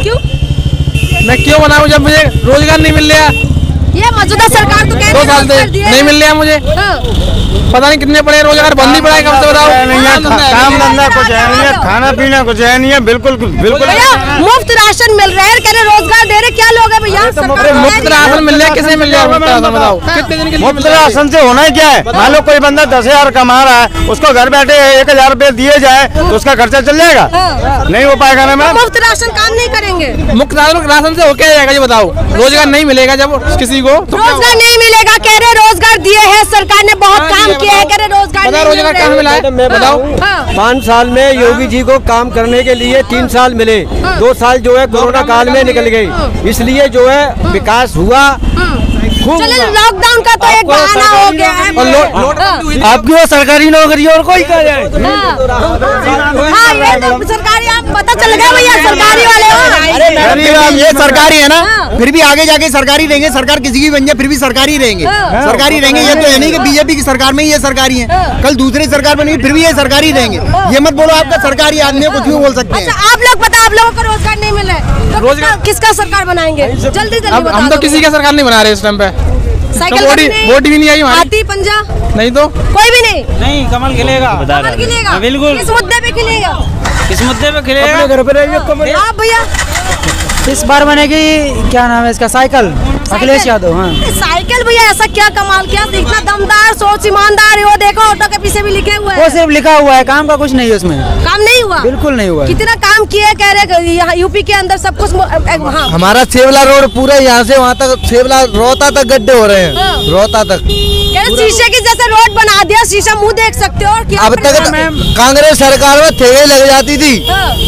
क्यों? मैं क्यों बनाऊं जब मुझे रोजगार नहीं मिल रहा? ये मौजूदा सरकार तो 2 साल से नहीं मिल रहा मुझे। पता नहीं कितने पड़े, रोजगार बंद ही पड़ा है, कब से बताओ? काम धंधा कुछ है नहीं है, खाना पीना कुछ है नहीं है, बिल्कुल बिल्कुल। मुफ्त राशन मिल रहा है, कह रहे रोजगार दे रहे, क्या लोग है भैया? मुफ्त राशन मिल रहा है, किसे मिल रहा है बताओ? कितने दिन के लिए मुफ्त राशन से होना ही क्या है? मान लो कोई बंदा 10,000 कमा रहा है, उसको घर बैठे 1,000 रुपए दिए जाए तो उसका खर्चा चल जाएगा? नहीं हो पाएगा ना मैम। मुफ्त राशन काम नहीं करेंगे। मुफ्त राशन से हो क्या जाएगा ये बताओ? रोजगार नहीं मिलेगा जब किसी को, रोजगार नहीं मिलेगा, कह रहे रोजगार दिए हैं सरकार ने, बहुत काम किया है, कह रहे रोजगार कहाँ मिला है? मैं बताऊं, 5 साल में योगी जी को काम करने के लिए 3 साल मिले, 2 साल जो है कोरोना काल में निकल गए, इसलिए जो है विकास हुआ खूब। लॉकडाउन का तो एक बहाना हो गया है। आपकी वो सरकारी नौकरी और कोई कह जाए। हाँ, ये तो सरकारी, आप पता चल गया भैया सरकारी वाले हो। ये सरकारी है ना, फिर भी आगे जाके सरकारी रहेंगे, सरकार किसी की बन जाए फिर भी सरकारी रहेंगे, सरकारी रहेंगे। ये तो है नहीं कि बीजेपी की सरकार में ही ये सरकारी है, कल दूसरी सरकार बनेगी फिर भी ये सरकारी रहेंगे। ये मत बोलो आपका सरकारी आदमी कुछ भी बोल सकते हैं। अच्छा, आप लोग पता, आप लोगों को रोजगार नहीं मिल रहा है तो रोजगार किसका सरकार बनाएंगे? जल्दी जल्दी बता। हम तो किसी का सरकार नहीं बना रहे इस टाइम पे। साइकिल वोट भी नहीं आई हमारी। हाथी पंजा नहीं तो कोई भी नहीं। कमल खिलेगा, कमल खिलेगा, बिल्कुल। किस मुद्दे पे खिलेगा? किस मुद्दे पे खिलेगा? घर पे रहेंगे। आप भैया इस बार बनेगी, क्या नाम है इसका, साइकिल, अखिलेश यादव। हाँ, साइकिल भैया, ऐसा क्या कमाल किया? इतना दमदार, सोच, ईमानदार है वो। देखो ऑटो के पीछे भी लिखे हुए हैं। वो सिर्फ लिखा हुआ है, काम का कुछ नहीं है उसमें। काम नहीं हुआ, बिल्कुल नहीं हुआ। कितना काम किया कह रहे यूपी के अंदर सब कुछ। हाँ। हमारा सेवला रोड पूरा यहाँ से वहाँ तक, सेवला रोहता तक गड्ढे हो रहे हैं, रोहता तक। शीशे की जैसे रोड बना दिया, शीशा मुंह देख सकते हो। अब तक कांग्रेस सरकार में ठेके लग जाती थी,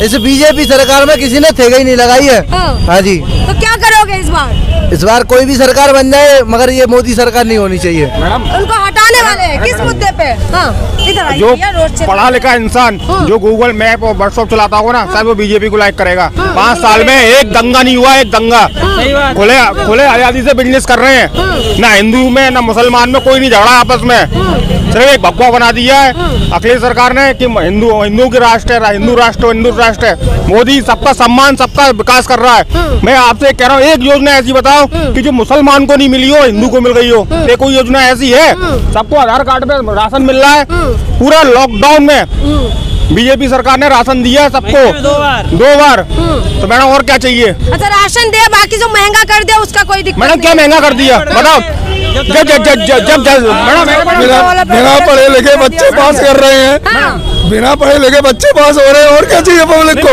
इस बीजेपी सरकार में किसी ने ठेके ही नहीं लगाई है। हाँ जी। तो क्या करोगे इस बार? इस बार कोई भी सरकार बन जाए मगर ये मोदी सरकार नहीं होनी चाहिए। उनको हटाने वाले हैं किस मुद्दे पे? हाँ, इधर जो पढ़ा लिखा इंसान जो गूगल मैप और व्हाट्सएप चलाता होगा ना, शायद वो बीजेपी को लाइक करेगा। 5 साल में एक दंगा नहीं हुआ, एक दंगा। खुले आजादी से बिजनेस कर रहे हैं, ना हिंदू में ना मुसलमान में कोई नहीं झगड़ा आपस में, सिर्फ एक भगवा बना दिया है अखिलेश सरकार ने कि हिंदू के राष्ट्र है, हिंदू राष्ट्र है। मोदी सबका सम्मान, सबका विकास कर रहा है। मैं आपसे कह रहा हूँ, एक योजना ऐसी बताओ कि जो मुसलमान को नहीं मिली हो, हिंदू को मिल गई हो। एक कोई योजना ऐसी है? सबको आधार कार्ड पे राशन मिल रहा है। पूरा लॉकडाउन में बीजेपी सरकार ने राशन दिया है सबको 2 बार। तो मैडम और क्या चाहिए? अच्छा, राशन दिया, बाकी जो महंगा कर दिया उसका कोई दिक्कत? मैडम क्या महंगा कर दिया बताओ? जब बिना पढ़े लिखे बच्चे पास कर रहे हैं, बिना पढ़े लिखे बच्चे पास हो रहे हैं, और क्या चाहिए पब्लिक को?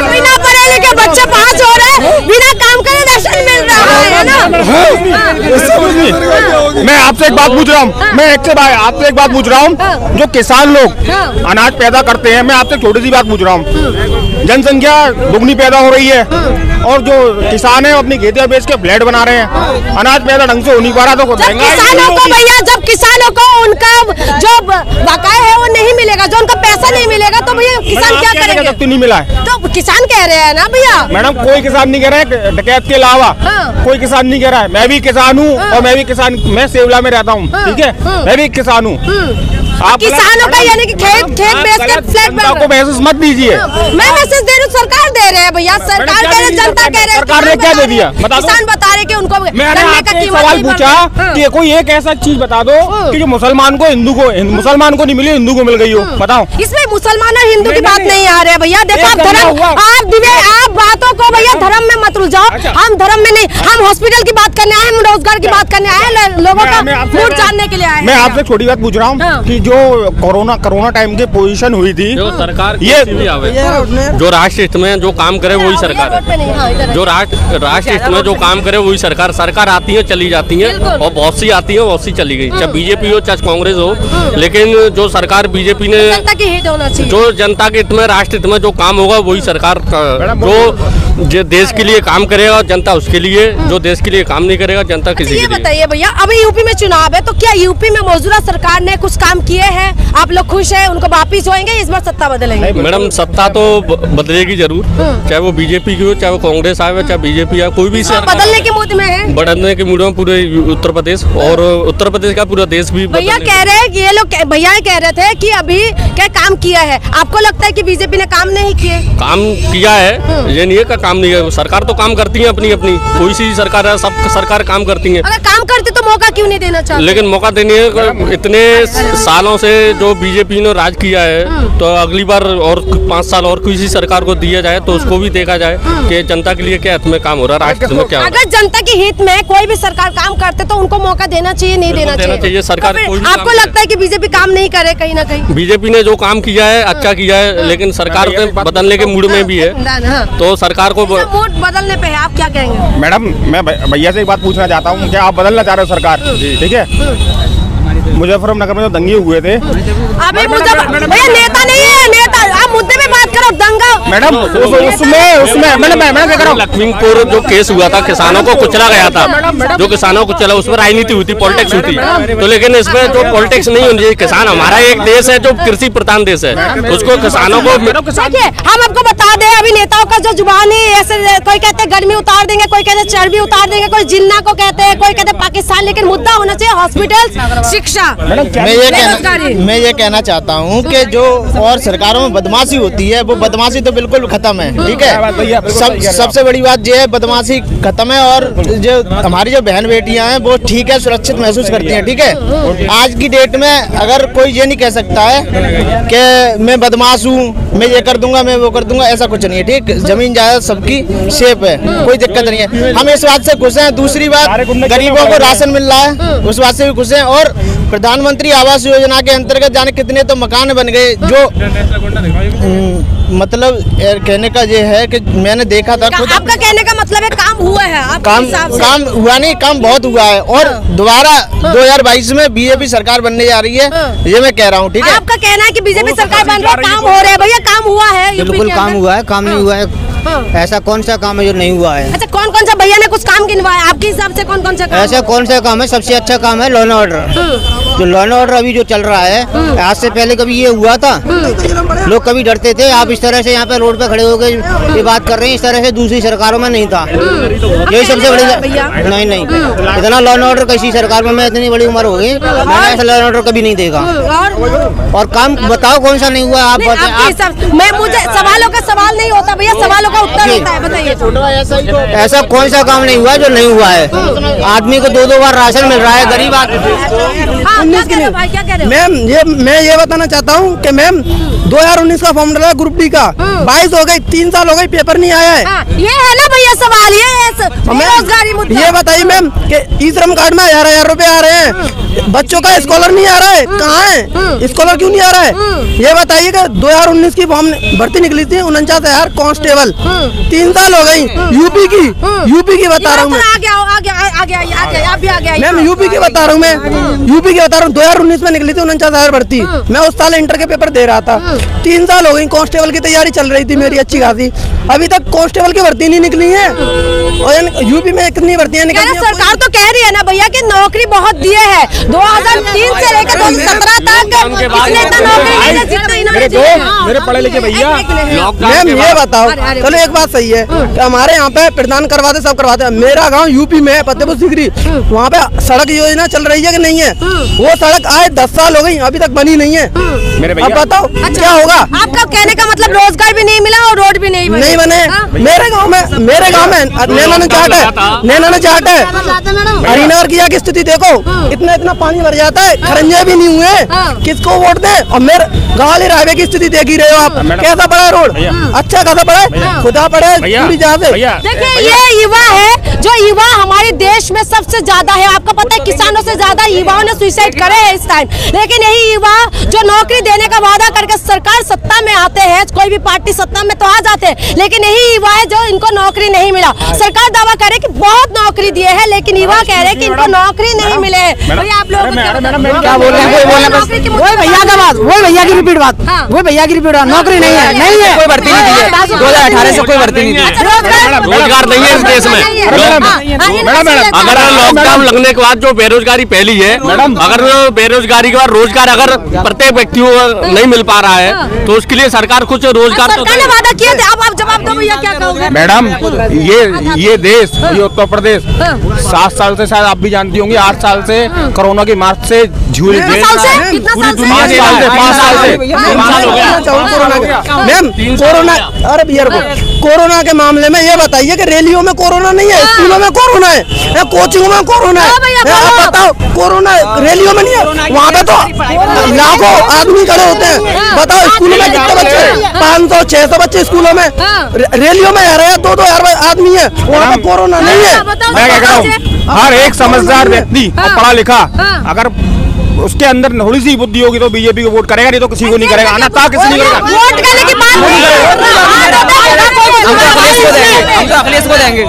बिना पढ़े लिखे बच्चे पास हो रहे हैं, बिना काम करे राशन मिल रहा है ना? मैं आपसे एक बात पूछ रहा हूँ, मैं आपसे एक बात पूछ रहा हूँ, जो किसान लोग अनाज पैदा करते हैं, मैं आपसे छोटी सी बात पूछ रहा हूँ। जनसंख्या दुगनी पैदा हो रही है और जो किसान है अपनी खेतियां बेच के फ्लैट बना रहे हैं, अनाज पैदा ढंग से हो नहीं पा रहा। तो किसानों को भैया, जब किसानों को उनका जो बकाया है वो नहीं मिलेगा, जो उनका पैसा नहीं मिलेगा, तो भैया किसान क्या करेंगे? जब नहीं मिला है तो किसान कह रहे हैं ना भैया। मैडम कोई किसान नहीं कह रहा है, डकैत के अलावा कोई किसान नहीं कह रहा है। मैं भी किसान हूँ और मैं सेवला में रहता हूँ, ठीक है, मैं भी किसान हूँ। आप किसानों का यानी कि खेत बेच कर फ्लैट बना को महसूस मत दीजिए। मैं मैसेज दे रही हूँ, सरकार दे रहे हैं भैया, सरकार कह रहे, जनता कह रहे, सरकार ने क्या दे दिया? किसान बता रहे कि उनको मैंने आपसे सवाल पूछा कि कोई एक ऐसा चीज बता दो कि जो मुसलमान को नहीं मिली, हिंदू को मिल गई हो, बताओ। इसमें मुसलमान और हिंदू की बात नहीं आ रही है भैया। देखो आप बातों को भैया धर्म में मत उलझाओ। हम धर्म में नहीं, हम हॉस्पिटल की बात करने आए, हम रोजगार की बात करने आए, लोगों का मूड जानने के लिए आए। मैं आपसे छोटी बात पूछ रहा हूँ कि जो कोरोना टाइम की पोजीशन हुई थी, जो सरकार ये जो राष्ट्र हित में जो काम करे वही सरकार है, जो राष्ट्र हित में जो काम करे वही सरकार आती है चली जाती है, और बहुत सी आती है बहुत सी चली गई, चाहे बीजेपी हो चाहे कांग्रेस हो, लेकिन जो सरकार बीजेपी ने जो जनता के हित में राष्ट्र हित में जो काम होगा वही सरकार जो देश के लिए लिए काम करेगा जनता उसके लिए, जो देश के लिए काम नहीं करेगा जनता किसी के लिए। बताइए भैया, अभी यूपी में चुनाव है तो क्या यूपी में मौजूदा सरकार ने कुछ काम किए हैं? आप लोग खुश हैं? उनको वापिस होंगे इस बार सत्ता बदलेंगे? मैडम सत्ता तो बदलेगी जरूर, चाहे वो बीजेपी की हो, चाहे वो कांग्रेस आए, चाहे बीजेपी आए, कोई भी बदलने के मूड में है, बढ़ने के मूड में पूरे उत्तर प्रदेश और उत्तर प्रदेश का पूरा देश भी। भैया कह रहे हैं, ये लोग भैया कह रहे थे कि अभी क्या काम किया है, आपको लगता है कि बीजेपी ने काम नहीं किए? काम किया है, ये नहीं है का काम नहीं है, सरकार तो काम करती है अपनी अपनी, कोई सी सरकार है, सब सरकार काम करती है। अगर काम करती तो मौका क्यों नहीं देना चाहते? लेकिन मौका देने इतने सालों से जो बीजेपी ने राज किया है, तो अगली बार और 5 साल और किसी सरकार को दिया जाए तो उसको भी देखा जाए कि जनता के लिए क्या हित में काम हो रहा है, राष्ट्र में क्या हो रहा है। अगर जनता के हित में कोई भी सरकार काम करते तो उनको मौका देना चाहिए, नहीं देना चाहिए सरकार? आपको लगता है कि बीजेपी काम नहीं करे कहीं ना कहीं? बीजेपी ने जो काम किया है अच्छा किया है, लेकिन सरकार बदलने के मूड में भी है, तो सरकार को मूड बदलने पे है। आप क्या कहेंगे? मैडम मैं भैया से एक बात पूछना चाहता हूँ, क्या आप बदलना चाह रहे हो सरकार? ठीक है, मुजफ्फरनगर में जो दंगे हुए थे, अभी भैया नेता नहीं है, नेता आप मुद्दे पे बात करो। दंगा मैडम उसमें मैं क्या कर रहा हूँ, लखीमपुर जो केस हुआ था, किसानों को कुचला गया था, जो किसानों को कुचला, उसमें राजनीति हुई थी, पॉलिटिक्स हुई थी, तो लेकिन इसमें जो पॉलिटिक्स नहीं होनी चाहिए। किसान हमारा एक देश है जो कृषि प्रधान देश है, उसको किसानों को देखिए हम आपको बता दें, अभी नेताओं का जो जुबान है ऐसे, कोई कहते हैं गर्मी उतार देंगे, कोई कहते हैं चर्बी उतार देंगे, कोई जिन्ना को कहते हैं, कोई कहते हैं पाकिस्तान, लेकिन मुद्दा होना चाहिए हॉस्पिटल, शिक्षा। मैं ये कहना चाहता हूँ कि जो और सरकारों में बदमाशी होती है वो बदमाशी तो बिल्कुल खत्म है, ठीक है। सबसे बड़ी बात ये है बदमाशी खत्म है, और जो हमारी जो बहन बेटियां हैं वो ठीक है, सुरक्षित महसूस करती हैं, ठीक है। आज की डेट में अगर कोई ये नहीं कह सकता है कि मैं बदमाश हूँ, मैं ये कर दूंगा, मैं वो कर दूंगा, ऐसा कुछ नहीं है, ठीक। जमीन जायदाद सबकी सेफ है, कोई दिक्कत नहीं है, हम इस बात से खुश हैं। दूसरी बात, गरीबों को राशन मिल रहा है, उस बात से भी खुश हैं। और प्रधानमंत्री आवास योजना के अंतर्गत जाने कितने तो मकान बन गए, जो मतलब कहने का ये है कि मैंने देखा था खुद। आपका कहने का मतलब है काम हुआ है? काम हुआ नहीं, काम बहुत हुआ है, और दोबारा 2022 में बीजेपी सरकार बनने जा रही है, ये मैं कह रहा हूँ, ठीक है। आपका कहना है कि बीजेपी सरकार बन रही है, काम हो रहा है? भैया काम हुआ है? बिल्कुल काम हुआ है, काम नहीं हुआ है? ऐसा कौन सा काम है जो नहीं हुआ है? अच्छा कौन कौन सा भैया ने कुछ काम गिनवाया आपके हिसाब से? कौन कौन सा काम? ऐसा कौन सा काम है? सबसे अच्छा काम है लॉ एंड ऑर्डर। जो लॉ एंड ऑर्डर अभी जो चल रहा है, आज से पहले कभी ये हुआ था? लोग कभी डरते थे। आप इस तरह से यहाँ पे रोड पे खड़े होकर ये बात कर रहे हैं, इस तरह से दूसरी सरकारों में नहीं था। यही सबसे बड़ी नहीं इतना लॉ एंड ऑर्डर किसी सरकार में, मैं इतनी बड़ी उम्र हो गई, मैंने ऐसा लॉ एंड ऑर्डर कभी नहीं देखा। और काम बताओ कौन सा नहीं हुआ? आप मैं मुझे सवालों का सवाल नहीं होता भैया, सवालों का उत्तर होता है, बताइए। ऐसा कौन सा काम नहीं हुआ जो नहीं हुआ है? आदमी को 2-2 बार राशन मिल रहा है, गरीब आदमी। मैम मैं ये बताना चाहता हूँ कि मैम 2019 का फॉर्म डाला ग्रुप डी का, 22 हो गई, 3 साल हो गई, पेपर नहीं आया है। ये है ना भैया सवाल, ये बताइए मैम कि ई श्रम कार्ड में 1000 रुपए आ रहे हैं, बच्चों का स्कॉलर नहीं आ रहा है, कहाँ है स्कॉलर, क्यों नहीं आ रहा है? ये बताइए कि 2019 की फॉर्म भर्ती निकली थी 49,000 कांस्टेबल, 3 साल हो गई। यूपी की बता रहा हूँ मैम, यूपी की बता रहा हूँ मैं, यूपी की बता रहा हूँ। 2019 में निकली थी 49,000 भर्ती, मैं उस साल इंटर के पेपर दे रहा था। 3 साल हो गई, कांस्टेबल की तैयारी चल रही थी मेरी अच्छी खासी, अभी तक कांस्टेबल की भर्ती नहीं निकली है। और यूपी में कितनी भर्तियां निकली? सरकार तो कह रही है ना भैया कि नौकरी बहुत दिए है, 2003 से लेकर 2017 तक मेरे पढ़े लिखे भैया। मैम ये बताओ, चलो एक बात सही है कि हमारे यहाँ पे प्रदान करवाते, सब करवाते। मेरा गांव यूपी में है, फतेहपुर सीकरी, वहाँ पे सड़क योजना चल रही है कि नहीं है? वो सड़क आए 10 साल हो गई, अभी तक बनी नहीं है। अब बताओ क्या होगा? आपका कहने का मतलब रोजगार भी नहीं मिला और रोड भी नहीं बने। मेरे गांव में नैना चाट है, हरिनगर की की स्थिति देखो, इतना पानी भर जाता है, खरंजे भी नहीं हुए, किसको वोट दे? और मेरे गाँव हाईवे की स्थिति देख ही रहे हो आप, कैसा पड़ा रोड? अच्छा कैसा पड़ा? खुदा पड़े पूरी जहाँ से। देखिए ये युवा है, जो युवा हमारे देश में सबसे ज्यादा है, आपको पता है किसानों से ज्यादा युवाओं ने सुसाइड करे हैं इस टाइम, लेकिन यही युवा जो नौकरी देने का वादा करके सरकार सत्ता में आते हैं, कोई भी पार्टी सत्ता में तो आ जाते हैं, लेकिन यही युवा है जो इनको नौकरी नहीं मिला। सरकार दावा करे कि बहुत नौकरी दिए है, लेकिन युवा कह रहे हैं कि इनको नौकरी नहीं मिले। भैया आप लोग क्या बोल रहे हैं? वही भैया का बात, वही भैया की रिपीट बात, वही भैया की रिपीट बात। नौकरी नहीं है, नहीं है, कोई भर्ती नहीं दी है, 2018 से कोई भर्ती नहीं दी है, रोजगार नहीं है इस देश में। अगर लॉकडाउन लगने के बाद जो बेरोजगारी फैली है, अगर बेरोजगारी के बाद रोजगार अगर प्रत्येक व्यक्ति को नहीं मिल पा रहा है, तो उसके लिए सरकार कुछ रोजगार सरकार ने वादा किया था। अब आप जवाब दो भैया, क्या कहोगे? मैडम ये देश, ये उत्तर प्रदेश 7 साल से, शायद आप भी जानती होंगी, 8 साल से कोरोना की मार से झूल पूरी दुनिया 5 साल से मैम कोरोना। अरे भैया कोरोना के मामले में ये बताइए कि रैलियों में कोरोना नहीं है, स्कूलों में कोरोना है, कोचिंगों में कोरोना है। आप बताओ, कोरोना रैलियों में नहीं है, वहाँ पे तो लाखों आदमी खड़े होते हैं। बताओ स्कूलों में कितने बच्चे, 500-600 बच्चे स्कूलों में, रैलियों में आ रहे हैं 2,000 आदमी है, वहाँ पे कोरोना नहीं है। मैं क्या कह रहा हूँ, हर एक समझदार व्यक्ति और पढ़ा लिखा अगर उसके अंदर थोड़ी सी बुद्धि होगी तो बीजेपी को वोट करेगा, नहीं तो किसी को नहीं करेगा। आना था किसी नहीं करेगा। वोट करने की बात नहीं, हम तो अखिलेश को देंगे।